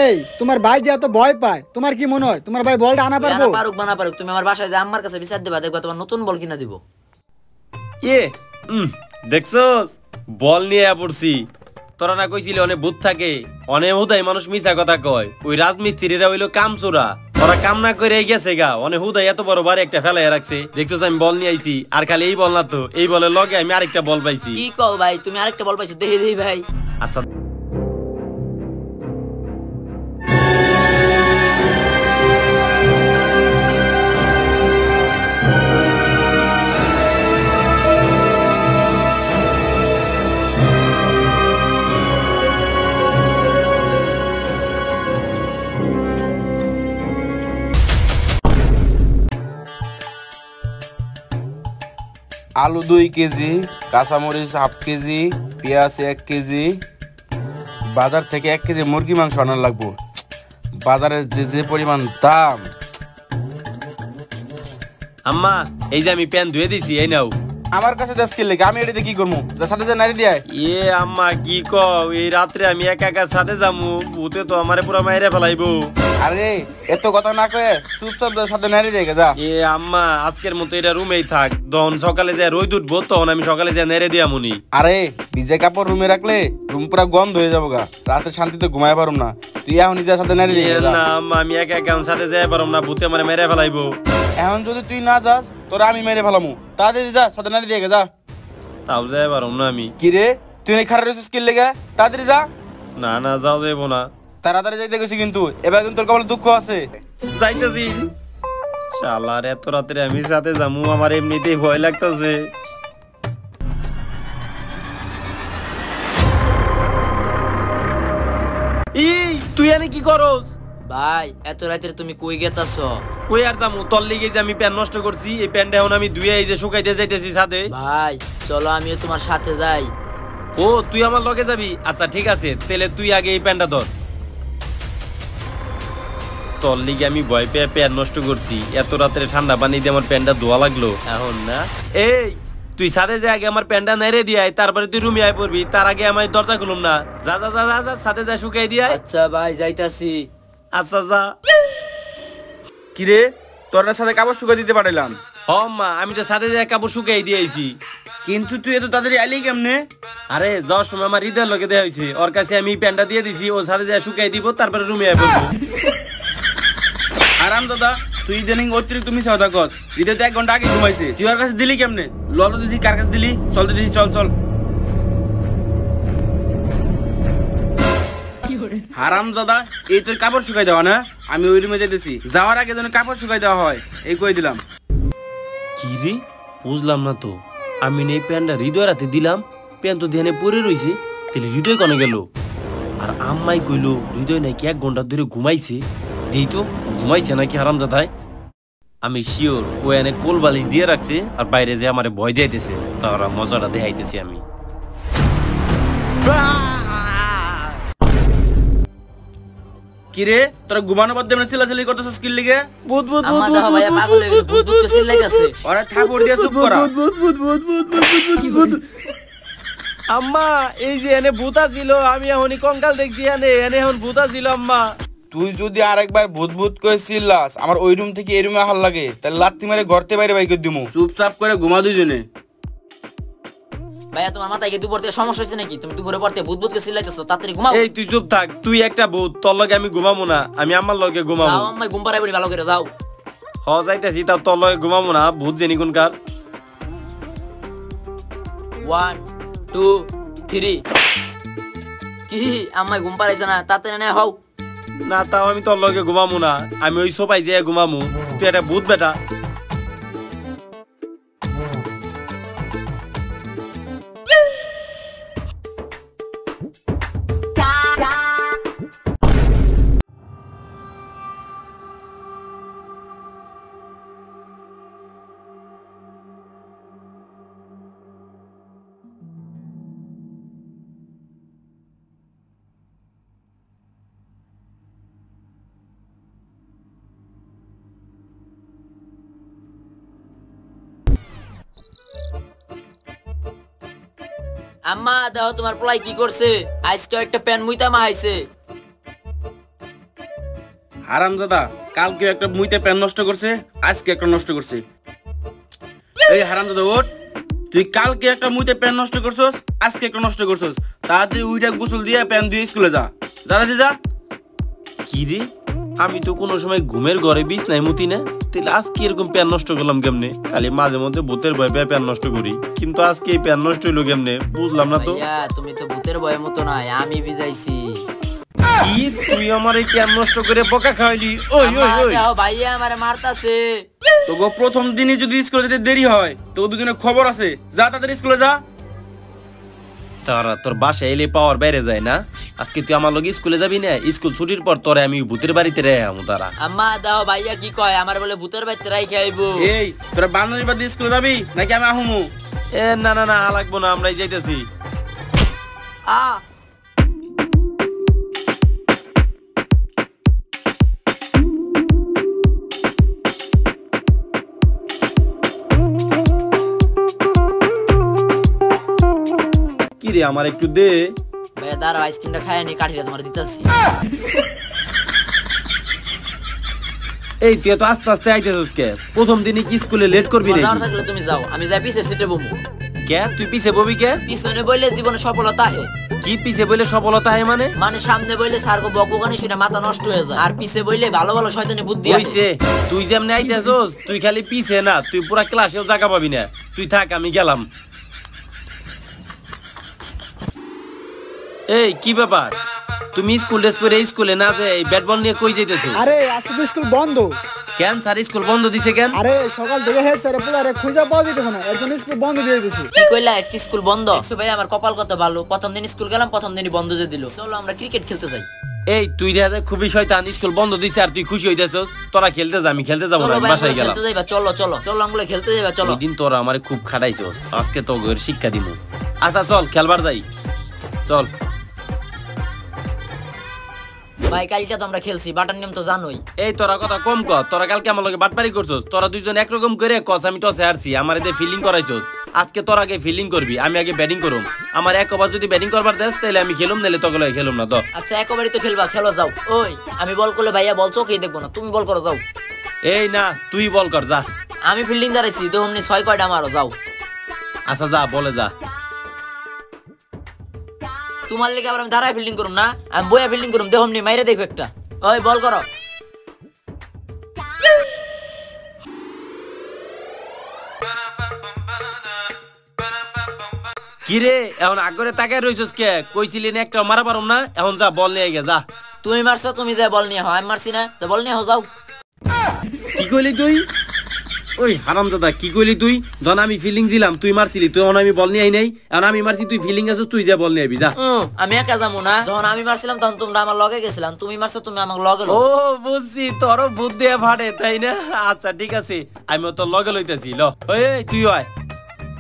এই তোমার ভাই যে এত ভয় পায়, তোমার কি মনে হয় তোমার ভাই বলটা আনা পারবো? পারুক বানা পারুক, তুমি আমার বাসায় যে আম্মার কাছে বিচার দেবা, দেখবা তোমার নতুন বল কিনা দিব। দেখছস বল নিয়ে পড়ছি। তোরা না কইছিলি অনেক ভূত থাকে, অনেক হুদাই মানুষ মিছা কথা কয়। ওই রাজমিস্ত্রিরা হইলো কামচোরা, ওরা কাম না করে গেছে গা। অনেক হুদাই এত বড় বাড়ি একটা ফেলাই রাখছে। দেখছস আমি বল নিয়ে আইছি, আর খালি এই বল না তো, এই বলের লগে আমি আরেকটা বল পাইছি। কি কও ভাই, তুমি আরেকটা বল পাইছো? দেখি দেই ভাই। আচ্ছা আলু 2 কেজি, কাঁচামরিচ হাফ কেজি, পেঁয়াজ 1 কেজি, বাজার থেকে 1 কেজি মুরগি মাংস আনার লাগবো। বাজারের যে পরিমাণ দাম। আম্মা, এই যে আমি প্যান ধুয়ে দিছি, এই নাও। আমার কাছে 10 কিলো লেগে, আমি এটাতে কি করবো? যার সাথে যে নারী দিয়ে আম্মা কি কও, এই রাত্রে আমি একা একা সাথে যামু, ভূতে তো আমারে পুরো মাইরে ফেলাইবো। আরে এত কথা না কয়ে চুপচাপ সাথে নারী দিয়ে যা। আম্মা, আজকের মতো এটা রুমেই থাক, তখন সকালে যায় রোদ উঠবো, তখন আমি সকালে যায় নেড়ে দিয়া মুনি। আরে ভিজে কাপড় রুমে রাখলে রুম পুরা গন্ধ হয়ে যাবো গা, রাতে শান্তিতে ঘুমায় পারুম না। তুই এখন নিজের সাথে নারী দিয়ে না আম্মা, আমি একা একা সাথে যাই পারুম না, ভূতে আমারে মেরে ফেলাইবো। এখন যদি তুই না যাস তোরা আমি মেরে ফেলামু। তাড়াতাড়ি যা, সাথে নারী দিয়ে যা। তাও যাই পারুম না আমি। কি রে, তুই খারাপ রয়েছিস কি লেগে? তাড়াতাড়ি যা। না না, যাও যাইবো না। তাড়াতাড়ি যাইতে গেছি, কিন্তু এবার কিন্তু তোর কপালে দুঃখ আছে। যাইতেছি। শালার এত রাত্রে আমি সাথে যামু, আমার এমনিতেই ভয় লাগতেছে। তুই এনে কি করস ভাই? এত রাতে তুমি কই গেতাছ? কই আর যামু, তোর লিগে যে আমি প্যান নষ্ট করছি, এই প্যানটা এখন আমি ধুয়ে এই যে শুকাইতে যাইতেছি ছাদে। ভাই চলো আমিও তোমার সাথে যাই। ও তুই আমার লগে যাবি? আচ্ছা ঠিক আছে, তাহলে তুই আগে এই প্যানটা ধর। তোর লিগে আমি ভয় পেয়ে প্যান নষ্ট করছি, এত রাত্রে ঠান্ডা পানি দিয়ে আমার প্যানটা ধোয়া লাগলো। এখন না, এই তুই সাথে যে আগে আমার প্যানটা নেড়ে দিয়ে আয়, তারপরে তুই রুমে আয় পড়বি। তার আগে আমি দরজা খুলুম না। যা যা যা যা, সাথে যা শুকাই দিয়ে আয়। আচ্ছা ভাই যাইতাছি। আচ্ছা যা। কিরে, তোর সাথে কাপড় শুকাই দিতে পারলাম। হ মা, আমি তো সাথে যা কাপড় শুকাই দিয়ে আইছি। কিন্তু তুই এত তাড়াতাড়ি আইলি কেমনে? আরে যাওয়ার সময় আমার হৃদয়ের লোকে দেওয়া হয়েছে, ওর কাছে আমি প্যানটা দিয়ে দিছি, ও সাথে যা শুকাই দিব, তারপরে রুমে আয় পড়বো। আরাম দাদা, তুই ইদানিং অতিরিক্ত মিশা কথা কস। হৃদয় তো 1 ঘন্টা আগে ঘুমাইছে, তুই ওর কাছে দিলি কেমনে? লতো দিদি কার কাছে দিলি? চল দিদি, চল চল। হারাম দাদা, এই তোর কাপড় শুকাই দেওয়া না? আমি ওই রুমে যাইতেছি, যাওয়ার আগে যেন কাপড় শুকাই দেওয়া হয়, এই কই দিলাম। কি রে, বুঝলাম না তো। আমি এই প্যানটা হৃদয় রাতে দিলাম, প্যান তো ধ্যানে পরে রয়েছে, তাহলে হৃদয় কনে গেল? আর আম্মাই কইলো হৃদয় নাকি 1 ঘন্টা ধরে ঘুমাইছে। দেই তো ঘুমাইছে নাকি হারাম দাদাই। আমি শিওর ও এনে কোল বালিশ দিয়ে রাখছে, আর বাইরে যে আমারে ভয় দিতেছে, তারা মজাটা দেখাইতেছি আমি। কিরে, তোরা ঘুমানো বাদ দিয়ে চিল্লাচিল্লি করতেছিস কি লিগে? ভূত ভূত আমার দেখো ভাইয়া পাগল হয়ে গেছে, ভূত ভূত কে চিল্লাইতাছে। ওরা থাপড় দিয়ে চুপ করা। আম্মা, এই যে এনে ভূতা ছিল, আমি এখনই কঙ্কাল দেখছি, এনে এখন ভূতা ছিল আম্মা। তুই যদি আরেকবার ভূত ভূত করে চিল্লাস, আমার ওই রুম থেকে এই রুমে আহার লাগে, তাহলে লাত্তি মারে ঘরতে বাইরে বাইর করে দিমু। চুপচাপ করে ঘুমা দুইজনে। ভাইয়া তোমার মাথায় কি দুপুর থেকে সমস্যা হয়েছে নাকি? তুমি দুপুরে পড়তে ভূত ভূত কে চিল্লাইতাছো, তাড়াতাড়ি ঘুমাও। এই তুই চুপ থাক, তুই একটা ভূত, তোর লগে আমি ঘুমাবো না, আমি আমার লগে ঘুমাবো। যাও আম্মা, ঘুম পাড়াই পড়ি, ভালো করে যাও। হ যাইতেছি, তাও তোর লগে ঘুমাবো না, ভূত জেনি কোনকার। 1 2 3 কি আমায় ঘুম পাড়াইছে না তাতে না হও না তাও আমি তোর লগে ঘুমামু না, আমি ওই সোফায় যেয়ে ঘুমামু। তুই একটা ভূত বেটা। আম্মা দাও তোমার পোলাই কি করছে, আজকে একটা প্যান মুইতা মাহাইছে। হারামজাদা কালকে একটা মুইতে প্যান নষ্ট করছে, আজকে একটা নষ্ট করছে। এই হারামজাদা ওঠ, তুই কালকে একটা মুইতে প্যান নষ্ট করছস, আজকে একটা নষ্ট করছস। তাড়াতাড়ি উইটা গোসল দিয়ে প্যান দিয়ে স্কুলে যা, যা দাদি যা। কি রে, আমি তো কোনো সময় ঘুমের ঘরে বিছ নাই মুতি না, তাহলে আজকে এরকম প্যান নষ্ট করলাম কেমনে? খালি মাঝে মধ্যে ভূতের ভয় পেয়ে প্যান নষ্ট করি, কিন্তু আজকে এই প্যান নষ্ট হইলো কেমনে বুঝলাম না তো। ভাইয়া তুমি তো ভূতের ভয়ের মতো নাই, আমি ভিজাইছি। কি তুই আমার এই প্যান নষ্ট করে বকা খাওয়াইলি? ওই ওই ওই দাও ভাইয়া আমারে মারতাছে। তোকে প্রথম দিনই যদি স্কুলে যেতে দেরি হয় তো দুদিনের খবর আছে, যা তাড়াতাড়ি স্কুলে যা। তারা তোর বাসায় এলে পাওয়ার বাইরে যায় না, আজকে তুই আমার লগে স্কুলে যাবি না? স্কুল ছুটির পর তোরে আমি ভূতের বাড়িতে রে আমু। তারা আম্মা দাও ভাইয়া কি কয়, আমার বলে ভূতের বাড়িতে রাইখে আইবো। এই তোরা বান্ধবী বাদ দিয়ে স্কুলে যাবি নাকি আমি আহমু? এ না না না লাগবো না, আমরাই যাইতেছি। আ কি রে আমার একটু দে। ভাইয়া দাঁড়াও, আইসক্রিমটা খায় নি, কাঠিটা তোমার দিতেছি। এই তুই তো আস্তে আস্তে আইতেছিস কে? প্রথম দিনই কি স্কুলে লেট করবি রে? যাও থাকলে তুমি যাও, আমি যাই পিছে সিটে বমু। কে তুই পিছে ববি কে? পিছনে বইলে জীবনে সফলতা হে। কি পিছে বলে সফলতা হয় মানে? মানে সামনে বইলে সারগো বকবকানি শুনে মাথা নষ্ট হয়ে যায়, আর পিছে বইলে ভালো ভালো শয়তানি বুদ্ধি আসে। হইছে, তুই যেমনে আইতেছস তুই খালি পিছে না, তুই পুরা ক্লাসেও জায়গা পাবি না। তুই থাক, আমি গেলাম। এই কি ব্যাপার, তুমি স্কুল ড্রেস পরে স্কুলে না যে ব্যাট বল নিয়ে কই যাইতেছো? আরে আজকে তো স্কুল বন্ধ। কেন স্যার স্কুল বন্ধ দিছে কেন? আরে সকাল থেকে হেড স্যার পুলারে খুঁজে পাওয়া যাইতেছে না, এর জন্য স্কুল বন্ধ দিয়ে দিয়েছে। কি কইলা আজকে স্কুল বন্ধ? দেখছো ভাই আমার কপাল কত ভালো, প্রথম দিন স্কুল গেলাম, প্রথম দিনই বন্ধ দিয়ে দিল। চলো আমরা ক্রিকেট খেলতে যাই। এই তুই দেখা যায় খুবই শয়তান, স্কুল বন্ধ দিছে আর তুই খুশি হইতেছস। তোরা খেলতে যা, আমি খেলতে যাবো না, আমি বাসায় গেলাম। খেলতে যাইবা, চলো চলো চলো আমরা খেলতে যাইবা, চলো। ওই দিন তোরা আমারে খুব খাটাইছস, আজকে তো ওর শিক্ষা দিমু। আচ্ছা চল খেলবার যাই, চল। ভাই কালকে তো আমরা খেলছি, বাটার নিয়ম তো জানোই। এই তোরা কথা কম কর, তোরা কালকে আমার লগে বাটপারি করছস। তোরা দুইজন একরকম করে কস আমি টসে হারছি, আমার এতে ফিল্ডিং করাইছস। আজকে তোরা আগে ফিল্ডিং করবি, আমি আগে ব্যাটিং করুম। আমার এক ওভার যদি ব্যাটিং করবার দেস তাহলে আমি খেলুম, নাহলে তোকে লগে খেলুম না। তো আচ্ছা একবারই তো খেলবা, খেলো যাও। ওই আমি বল করলে ভাইয়া বল চোখেই দেখবো না, তুমি বল করো যাও। এই না তুই বল কর যা। আমি ফিল্ডিং দাঁড়াইছি, তো অমনি 6 কয়টা মারো যাও। আচ্ছা যা, বলে যা। তোমার লেগে আবার আমি দাঁড়ায় ফিল্ডিং করুম না, আমি বইয়া ফিল্ডিং করুম, দেখো অমনি মাইরে দেখো একটা। ওই বল করো। কি রে এখন আগরে তাকায় রইছস কে? কইছিলি না একটা মারা পারুম না, এখন যা বল নিয়ে গে যা। তুমি মারছো, তুমি যা বল নিয়ে হও, আমি মারছি না, তো বল নিয়ে হও যাও। কি কইলি তুই? ওই হারামজাদা কি কইলি তুই? যখন আমি ফিল্ডিং ছিলাম তুই মারছিলি, তুই এখন আমি বল নিয়ে আই নাই, এখন আমি মারছি তুই ফিল্ডিং আছিস, তুই যা বল নিয়ে আবি যা। আমি একা যাবো না, যখন আমি মারছিলাম তখন তোমরা আমার লগে গেছিলাম, তুমি মারছো তুমি আমার লগে। ও বুঝছি, তোরও বুদ্ধি দিয়ে ফাটে তাই না? আচ্ছা ঠিক আছে, আমিও তোর লগে লইতেছি। ল ওই তুই আয়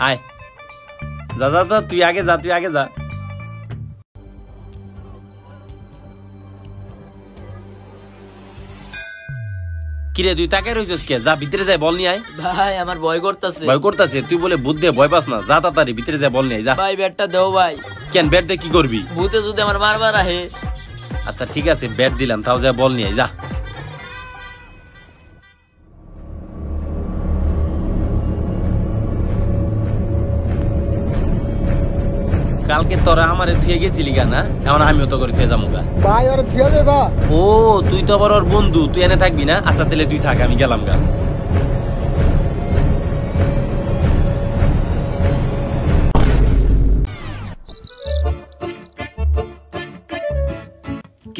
আয়, যা যা যা, তুই আগে যা, তুই আগে যা। কিরে তুই তাকে রইছস কে? যা ভিতরে যাই বল নিয়ে আয়। ভাই আমার ভয় করতেছে। ভয় করতেছে? তুই বলে ভূত দিয়ে ভয় পাস না, যা তাড়াতাড়ি ভিতরে যাই বল নিয়ে আয় যা। ভাই ব্যাটটা দেও ভাই। কেন ব্যাট দিয়ে কি করবি? ভূতে যদি আমার মারবার আহে। আচ্ছা ঠিক আছে ব্যাট দিলাম, তাও যা বল নিয়ে আয় যা। কালকে তোরা আমারে থুয়ে গেছিলি গা না, এখন আমিও তো করে থুয়ে যাবো গা। ভাই ওরা থিয়া যাইবা। ও তুই তো আবার ওর বন্ধু, তুই এনে থাকবি না? আচ্ছা তাহলে তুই থাক, আমি গেলাম গা।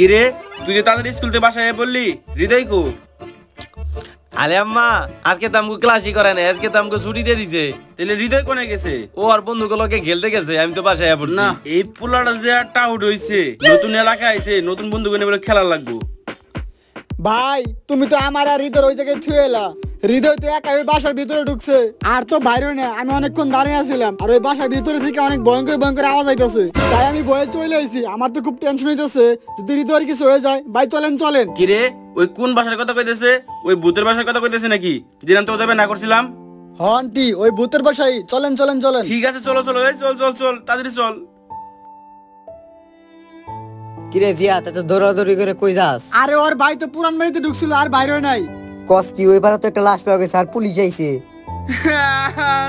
কিরে তুই যে তাদের স্কুল থেকে বাসায় বললি হৃদয় কো? আলে আম্মা আজকে তো আমাকে ক্লাসই করে না, আজকে তো আমাকে ছুটি দিয়ে দিছে। তাহলে হৃদয় কোনে গেছে? ও আর বন্ধুগুলোকে খেলতে গেছে, আমি তো বাসায় পড়ছি। না এই পোলাটা যে একটা আউট হইছে, নতুন এলাকা আইছে, নতুন বন্ধু কোনে বলে খেলা লাগবো। ভাই তুমি তো আমার আর হৃদয় ওই জায়গায় থুয়ে এলা। হৃদয় তো একা ওই বাসার ভিতরে ঢুকছে, আর তো বাইরে না। আমি অনেকক্ষণ দাঁড়িয়ে আছিলাম, আর ওই বাসার ভিতরে থেকে অনেক ভয়ঙ্কর ভয়ঙ্কর আওয়াজ আইতেছে, তাই আমি ভয়ে চলে আইছি। আমার তো খুব টেনশন হইতেছে যদি হৃদয়ের কিছু হয়ে যায়। ভাই চলেন চলেন। কিরে ওই কোন বাসার কথা কইতেছে? ওই ভূতের বাসার কথা কইতেছে নাকি? যেরাম তো যাবে না করছিলাম। হন্টি ওই ভূতের বাসায়। চলেন চলেন চলেন। ঠিক আছে চলো চলো, এই চল চল চল তাড়াতাড়ি চল। কিরে জিয়া তো দৌড়াদৌড়ি করে কই যাস? আরে ওর ভাই তো পুরান বাড়িতে ঢুকছিল, আর বাইরে নাই। কস কি ওই পারে তো একটা লাশ পাওয়া গেছে আর পুলিশ আইছে।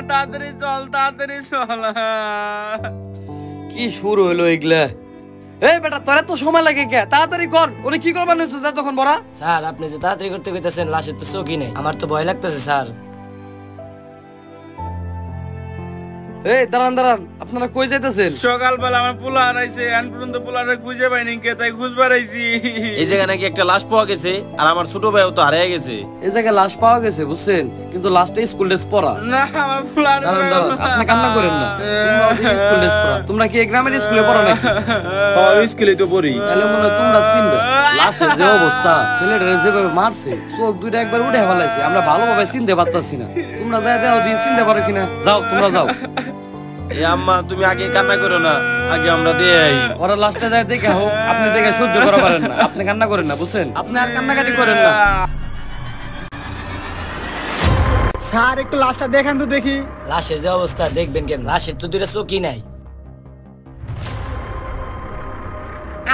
তাড়াতাড়ি চল তাড়াতাড়ি চল। কি শুরু হলো এগুলা? এই বেটা তোরা তো সময় লাগে কে? তাড়াতাড়ি কর। উনি কি করবার নিছো যা তখন বড়া? স্যার আপনি যে তাড়াতাড়ি করতে কইতাছেন, লাশের তো চোখই নেই, আমার তো ভয় লাগতেছে স্যার। এই দাঁড়ান দাঁড়ান, আপনারা কই যাইতেছেন? সকালবেলা আমার পোলা হারাইছে, এখন পর্যন্ত পোলারে খুঁজে পাইনি, কে তাই খুঁজবার আইছি। এই জায়গায় নাকি একটা লাশ পাওয়া গেছে, আর আমার ছোট ভাইও তো হারিয়ে গেছে। এই জায়গায় লাশ পাওয়া গেছে বুঝছেন, কিন্তু লাশটা স্কুল ড্রেস পরা। না আমার পোলা দাঁড়ান দাঁড়ান, আপনি কান্না করেন না। তোমরা স্কুল ড্রেস পরা। তোমরা কি এই গ্রামের স্কুলে পড়ো নাকি? স্কুলে তো পড়ি। তাহলে মনে হয় তোমরা চিনবে। লাশের যে অবস্থা, ছেলেটারে যেভাবে মারছে, চোখ দুইটা একবার উঠে ফেলাইছে, আমরা ভালোভাবে চিনতে পারতাছি না। তোমরা যাই দাও দিয়ে চিনতে পারো কিনা? যাও তোমরা যাও। এই আম্মা তুমি আগে কান্না করো না, আগে আমরা দিয়ে আই। ওরা লাস্টে যায় দেখে হোক, আপনি দেখে সহ্য করা পারেন না, আপনি কান্না করেন না বুঝছেন? আপনি আর কান্নাকাটি করেন না। স্যার একটু লাশটা দেখান তো দেখি। লাশের যে অবস্থা দেখবেন কেমন? লাশের তো দুইটা চোখই নাই।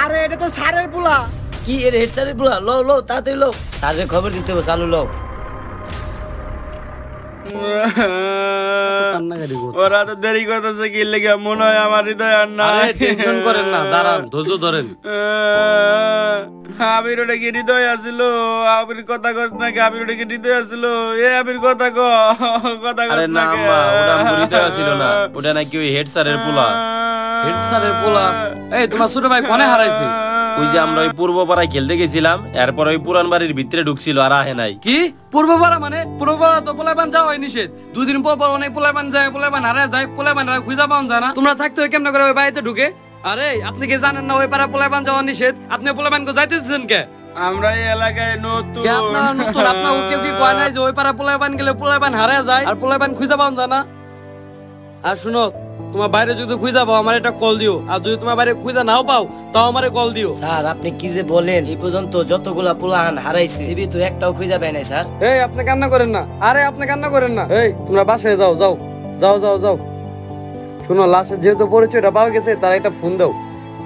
আরে এটা তো স্যারের পোলা। কি এর হেড স্যারের পোলা? লো লো তাড়াতাড়ি লো, স্যারের খবর দিতে হবে, চালু লো। ওরা তো দেরি করতেছে, কি লেগে মনে হয় আমার হৃদয় আর না। টেনশন করেন না, দাঁড়ান ধৈর্য ধরেন। আবির ওটা কি হৃদয় আসিল? আবির কথা কস নাকি? আবির ওটা কি হৃদয় আসিল? এ আবির কথা কথা আরে কস না নাকি? আম্মা, ওটা হৃদয় ছিল না, ওটা নাকি ওই হেড স্যারের পোলা। হেড স্যারের পোলা? এই তোমার ছোট ভাই কোনে হারাইছে? ওই যে আমরা ওই পূর্ব পাড়ায় খেলতে গেছিলাম, এরপর ওই পুরান বাড়ির ভিতরে ঢুকছিল আর আহে নাই। কি পূর্বপাড়া? মানে পূর্বপাড়া তো পোলাপান যাওয়া হয় নিষেধ। দুদিন পর পর অনেক পোলাপান যায়, পোলাপান হারা যায়, পোলাপান খুঁজা পাওয়া যায় না। তোমরা থাকতে হয় কেমন করে ওই বাড়িতে ঢুকে? আরে আপনি কি জানেন না ওই পাড়া পোলাপান যাওয়া নিষেধ? আপনি পোলাপান কো যাইতে দিচ্ছেন কে? আমরা এই এলাকায় নতুন। কে আপনারা নতুন? আপনার কেউ কি কয় নাই যে ওই পাড়া পোলাপান গেলে পোলাপান হারা যায় আর পোলাপান খুঁজা পাওয়া যায় না? আর শুনো, তোমার বাইরে যদি খুঁজা পাও আমার একটা কল দিও, আর যদি তোমার বাইরে খুঁজা নাও পাও তাও আমারে কল দিও। স্যার আপনি কি যে বলেন, এই পর্যন্ত যতগুলা পোলাহান হারাইছে সিবি তো একটাও খুঁজে পায় নাই স্যার। এই আপনি কান্না করেন না, আরে আপনি কান্না করেন না। এই তোমরা বাসায় যাও যাও যাও যাও যাও। শুনো, লাশের যেহেতু পরিচয়টা পাওয়া গেছে, তার একটা ফোন দাও,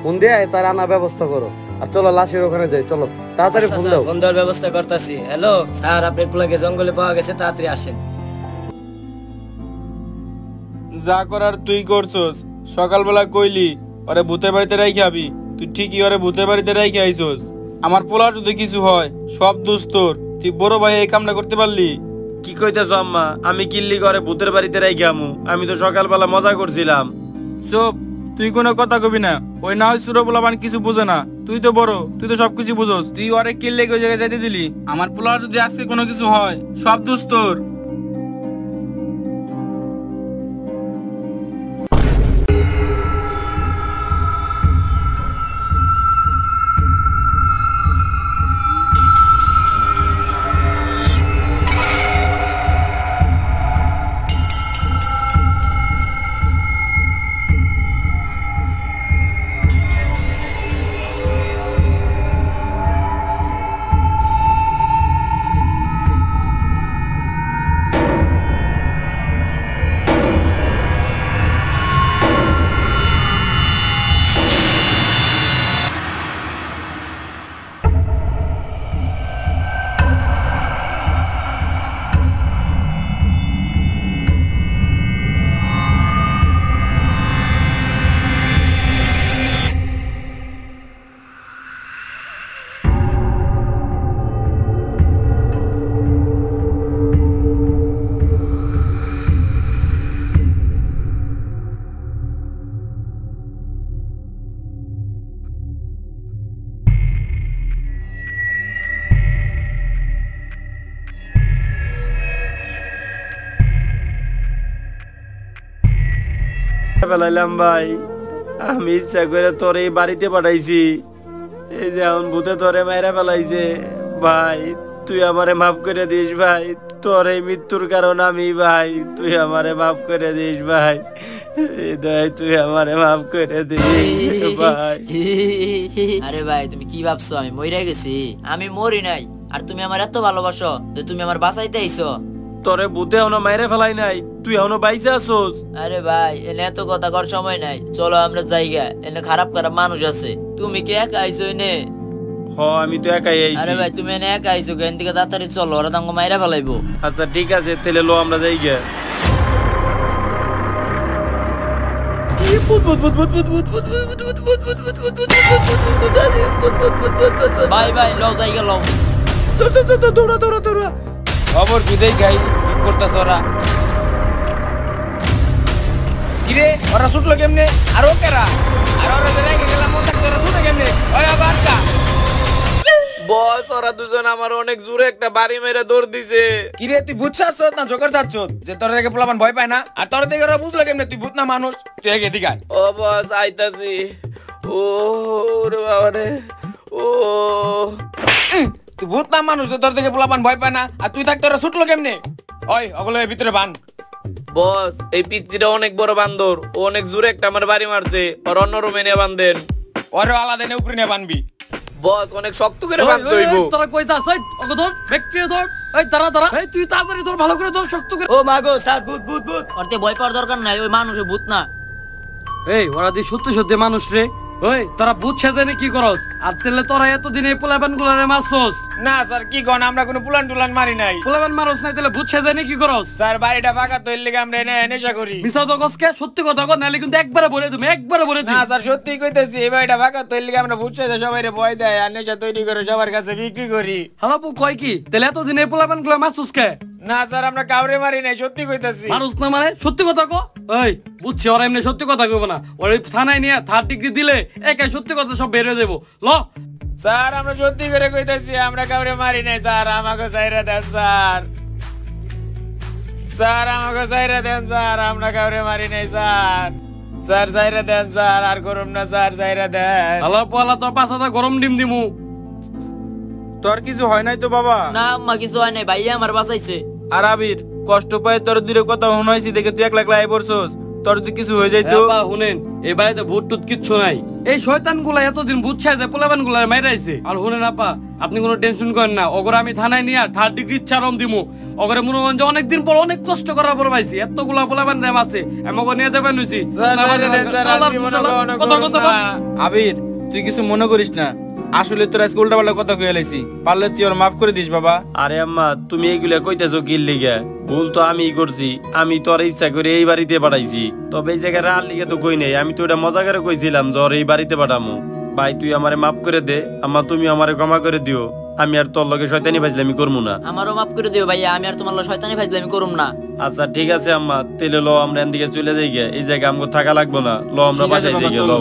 ফোন দিয়ে তার আনার ব্যবস্থা করো। আর চলো লাশের ওখানে যাই, চলো তাড়াতাড়ি ফোন দাও। ফোন দেওয়ার ব্যবস্থা করতেছি। হ্যালো স্যার, আপনার পোলাকে জঙ্গলে পাওয়া গেছে, তাড়াতাড়ি আসেন। যা করার তুই করছস। সকালবেলা কইলি ওরে ভূতের বাড়িতে রাই খাবি, তুই ঠিকই ওরে ভূতের বাড়িতে রাই খাইছস। আমার পোলার যদি কিছু হয় সব দোষ তোর। তুই বড় ভাই এই কামটা করতে পারলি? কি কইতেছো আম্মা? আমি কিল্লি করে ভূতের বাড়িতে রাইখা আমু? আমি তো সকালবেলা মজা করছিলাম। চুপ, তুই কোনো কথা কবি না। ওই না হয় সুরো পোলাপান কিছু বুঝে না, তুই তো বড়, তুই তো সবকিছু বুঝোস। তুই ওরে কিল্লে ওই জায়গায় যাইতে দিলি। আমার পোলার যদি আজকে কোনো কিছু হয় সব দোষ তোর। ফেলাইলাম ভাই। আমি ইচ্ছা করে তোর এই বাড়িতে পাঠাইছি, এই যে এখন ভূতে তোরে মাইরা ফেলাইছে। ভাই তুই আমারে মাফ করে দিস ভাই, তোর এই মৃত্যুর কারণ আমি ভাই, তুই আমারে মাফ করে দিস ভাই। হৃদয় তুই আমারে মাফ করে দিস ভাই। আরে ভাই তুমি কি ভাবছো আমি মইরা গেছি? আমি মরি নাই। আর তুমি আমার এত ভালোবাসো যে তুমি আমার বাঁচাইতে আইছো। তোরে ভূতে এখনো মাইরা ফেলাই নাই, তুই এখনো বাইসে আছোস। আরে ভাই এনে এত কথা কর সময় নাই, চলো আমরা জায়গা। এনে খারাপ খারাপ মানুষ আছে, তুমি কি একা আইছো এনে? হ আমি তো একাই আইছি। আরে ভাই তুমি এনে একা আইছো, এখান থেকে তাড়াতাড়ি চলো, ওরা তাঙ্গ মাইরা ফেলাইবো। আচ্ছা ঠিক আছে তাহলে লো আমরা যাই গে। ভাই ভাই লও জায়গা লও। দৌড়া দৌড়া দৌড়া। খবর কি দেই গাই, কি করতেছ ওরা? কিরে ওরা ছুটলো কেমনে? আর ও কেরা? আর ওরা যে রেখে গেলাম মন থাকতে ওরা ছুটে কেমনে? ওই আবার কা বস ওরা দুজন আমার অনেক জোরে একটা বাড়ি মেরে দৌড় দিছে। কিরে তুই বুঝছাস না জোকার যাচ্ছ যে তোর দেখে পোলাপান ভয় পায় না? আর তোর দেখে ওরা বুঝলো কেমনে তুই ভূত না মানুষ? তুই এগে দিঘায়। ও বস আইতাছি। ও রে বাবা রে। ও তুই ভূত না মানুষ, তোর দেখে পোলাপান ভয় পায় না? আর তুই থাকতে ওরা ছুটলো কেমনে? ওই ওগুলোর ভিতরে বান। বস এই পিচ্চিটা অনেক বড় বান্দর, ও অনেক জোরে একটা আমার বাড়ি মারছে, ওর অন্য রুমে নিয়ে বান্ধেন। ওরে আলাদা নে উপরে নিয়ে বানবি। বস অনেক শক্ত করে বাঁধতে হইব। তোরা কই যাস? এই ওকে ধর, ব্যক্তিরে ধর। এই দাঁড়া দাঁড়া, এই তুই তাড়াতাড়ি ধর, ভালো করে ধর, শক্ত করে। ও মাগো স্যার ভূত ভূত ভূত। ওরতে ভয় পাওয়ার দরকার নাই, ওই মানুষ ভূত না। এই ওরা দি সত্যি সত্যি মানুষ রে। ওই তোরা ভূত সেজে কি করস? আর তেলে তোরা এতদিন এই পোলাপান গুলারে মারছস? না স্যার কি কোন, আমরা কোনো পুলান টুলান মারি নাই। পোলাপান মারস নাই তাহলে ভূত সেজে কি করস? স্যার বাড়িটা ফাঁকা তো এর লেগে আমরা এনে নেশা করি। মিছা তো কসকে, সত্যি কথা কর, নালে কিন্তু একবারে বলে তুমি, একবারে বলে না দিই। স্যার সত্যি কইতেছি, এই বাড়িটা ফাঁকা তো এর লেগে আমরা ভূত সেজে সবাইরে ভয় দেয় আর নেশা তৈরি করে সবার কাছে বিক্রি করি। হালাপু কয় কি তাহলে এতদিন এই পোলাপান গুলা মারছস কে? না স্যার আমরা কাউরে মারি নাই, সত্যি কইতাছি। মানুষ না মানে সত্যি কথা কো। এই বুঝছি ওরা এমনি সত্যি কথা কইব না, ওরা থানায় নিয়ে 3rd ডিগ্রি দিলে একাই সত্যি কথা সব বের হয়ে দেবো। ল স্যার আমরা সত্যি করে কইতাছি, আমরা কাউরে মারি নাই স্যার, আমাকে সাইরা দেন স্যার। স্যার আমাকে সাইরা দেন স্যার, আমরা কাউরে মারি নাই স্যার। স্যার সাইরা দেন স্যার, আর করুম না স্যার, সাইরা দেন। হালাপু আলা তোর পাছাটা গরম ডিম দিমু। তোর কিছু হয় নাই তো বাবা? না আম্মা কিছু হয় নাই, ভাইয়া আমার বাঁচাইছে। আর আবির কষ্ট পায় তোর দূরে কথা শুনাইছি দেখে তুই একলা একলা আই পড়ছস, তোর যদি কিছু হয়ে যাইতো? বাবা শুনেন, এই বাড়িতে ভূত টুত কিচ্ছু নাই। এই শয়তান গুলা এতদিন ভূত ছাইছে পোলাপান গুলা মাইরাইছে। আর শুনেন আপা আপনি কোনো টেনশন করেন না, ওগরে আমি থানায় নিয়ে 3rd ডিগ্রি চারম দিমু। ওগরে মনে করেন যে অনেকদিন পর অনেক কষ্ট করার পর পাইছি, এতগুলা পোলাপান রেম আছে, আমাকে নিয়ে যাবেন হইছি। আবির তুই কিছু মনে করিস না, আসলে তোর আজকে উল্টা পাল্টা কথা কয়ে লাইছি, পারলে তুই ওর মাফ করে দিস বাবা। আরে আম্মা তুমি এইগুলা কইতেছো কি লিগে? ভুল তো আমিই করছি, আমি তোর ইচ্ছা করে এই বাড়িতে পাঠাইছি। তবে এই জায়গায় আর লিগে তো কই নাই, আমি তো এটা মজা করে কইছিলাম যে ওর এই বাড়িতে পাঠামু। ভাই তুই আমারে মাফ করে দে, আম্মা তুমি আমারে ক্ষমা করে দিও, আমি আর তোর লগে শয়তানি ফাজলামি করবো না। আমারও মাফ করে দিও ভাইয়া, আমি আর তোমার লগে শয়তানি ফাজলামি করুম না। আচ্ছা ঠিক আছে আম্মা, তাহলে লো আমরা এদিকে চলে যাই গে, এই জায়গায় আমগো থাকা লাগবো না, লো আমরা ঠিক আছে বাসায় যাই বাবা, গে। চলো। লো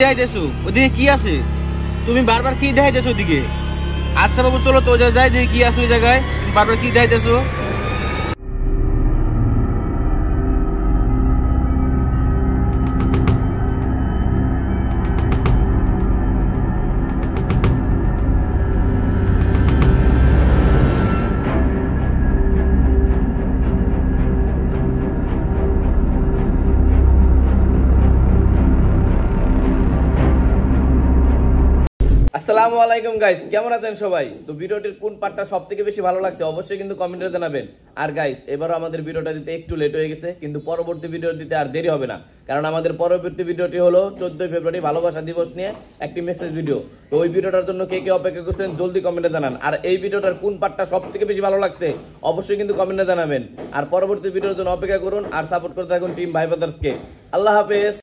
দেখাইতেছো ওদিকে কি আছে? তুমি বারবার কি দেখাইতেছো ওদিকে? আচ্ছা বাবু চলো তো যাই দেখি কি আছে ওই জায়গায়, তুমি বারবার কি দেখাইতেছো? আসসালামু আলাইকুম গাইস, কেমন আছেন সবাই? তো ভিডিওটির কোন পার্টটা সবথেকে বেশি ভালো লাগছে অবশ্যই কিন্তু কমেন্টে জানাবেন। আর গাইস, এবারও আমাদের ভিডিওটা দিতে একটু লেট হয়ে গেছে, কিন্তু পরবর্তী ভিডিও দিতে আর দেরি হবে না, কারণ আমাদের পরবর্তী ভিডিওটি হলো 14 ফেব্রুয়ারি ভালোবাসা দিবস নিয়ে একটি মেসেজ ভিডিও। তো ওই ভিডিওটার জন্য কে কে অপেক্ষা করছেন জলদি কমেন্টে জানান। আর এই ভিডিওটার কোন পার্টটা সবথেকে বেশি ভালো লাগছে অবশ্যই কিন্তু কমেন্টে জানাবেন। আর পরবর্তী ভিডিওর জন্য অপেক্ষা করুন আর সাপোর্ট করতে থাকুন টিম ভাই ব্রাদার্সকে। আল্লাহ হাফেজ।